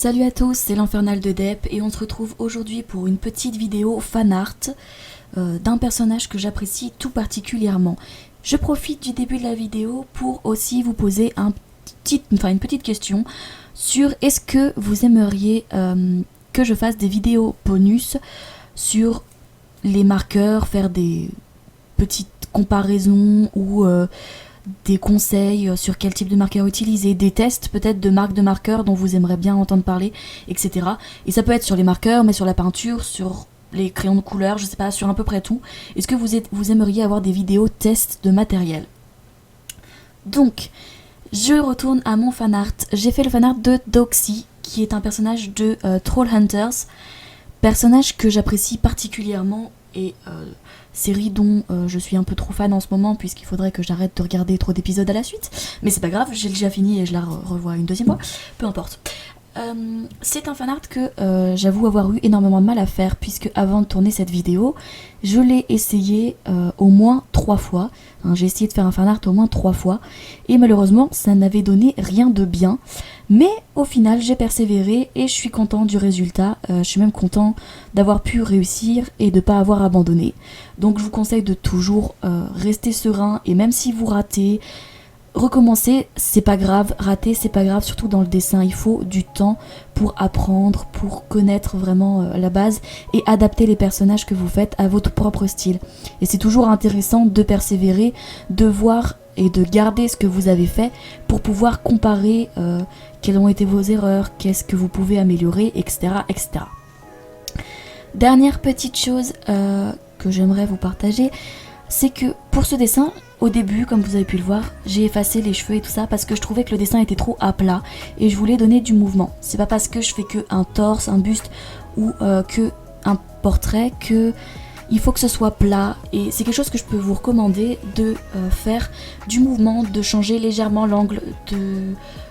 Salut à tous, c'est l'Infernal de Dep et on se retrouve aujourd'hui pour une petite vidéo fan art d'un personnage que j'apprécie tout particulièrement. Je profite du début de la vidéo pour aussi vous poser une petite question sur est-ce que vous aimeriez que je fasse des vidéos bonus sur les marqueurs, faire des petites comparaisons ou des conseils sur quel type de marqueur utiliser, des tests peut-être de marques de marqueurs dont vous aimeriez bien entendre parler, etc. Et ça peut être sur les marqueurs, mais sur la peinture, sur les crayons de couleur, je sais pas, sur à peu près tout. Est-ce que vous aimeriez avoir des vidéos tests de matériel? Donc, je retourne à mon fanart. J'ai fait le fanart de Doxy, qui est un personnage de Trollhunters, personnage que j'apprécie particulièrement et série dont je suis un peu trop fan en ce moment puisqu'il faudrait que j'arrête de regarder trop d'épisodes à la suite, mais c'est pas grave, j'ai déjà fini et je la revois une deuxième fois, peu importe. C'est un fanart que j'avoue avoir eu énormément de mal à faire puisque avant de tourner cette vidéo, je l'ai essayé au moins 3 fois. J'ai essayé de faire un fanart au moins 3 fois et malheureusement ça n'avait donné rien de bien. Mais au final j'ai persévéré et je suis content du résultat. Je suis même content d'avoir pu réussir et de ne pas avoir abandonné. Donc je vous conseille de toujours rester serein et même si vous ratez, recommencer, c'est pas grave, rater c'est pas grave, surtout dans le dessin, il faut du temps pour apprendre, pour connaître vraiment la base et adapter les personnages que vous faites à votre propre style. Et c'est toujours intéressant de persévérer, de voir et de garder ce que vous avez fait pour pouvoir comparer quelles ont été vos erreurs, qu'est-ce que vous pouvez améliorer, etc. etc. Dernière petite chose que j'aimerais vous partager, c'est que pour ce dessin, au début, comme vous avez pu le voir, j'ai effacé les cheveux et tout ça parce que je trouvais que le dessin était trop à plat et je voulais donner du mouvement. C'est pas parce que je fais que un torse, un buste ou que un portrait que il faut que ce soit plat et c'est quelque chose que je peux vous recommander de faire du mouvement, de changer légèrement l'angle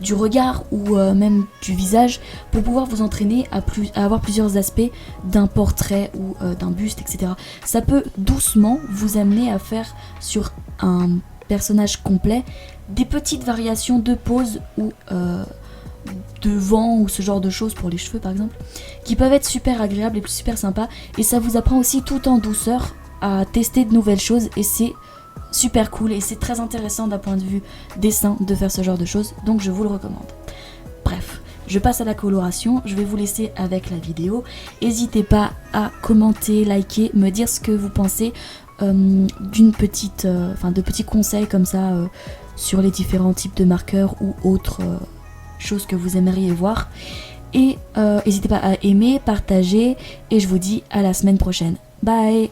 du regard ou même du visage pour pouvoir vous entraîner à avoir plusieurs aspects d'un portrait ou d'un buste, etc. Ça peut doucement vous amener à faire sur un personnage complet des petites variations de pose ou de vent ou ce genre de choses pour les cheveux par exemple qui peuvent être super agréables et super sympas et ça vous apprend aussi tout en douceur à tester de nouvelles choses et c'est super cool et c'est très intéressant d'un point de vue dessin de faire ce genre de choses, donc je vous le recommande. Bref, je passe à la coloration, je vais vous laisser avec la vidéo. N'hésitez pas à commenter, liker, me dire ce que vous pensez de petits conseils comme ça sur les différents types de marqueurs ou autres choses que vous aimeriez voir. Et n'hésitez pas à aimer, partager et je vous dis à la semaine prochaine. Bye!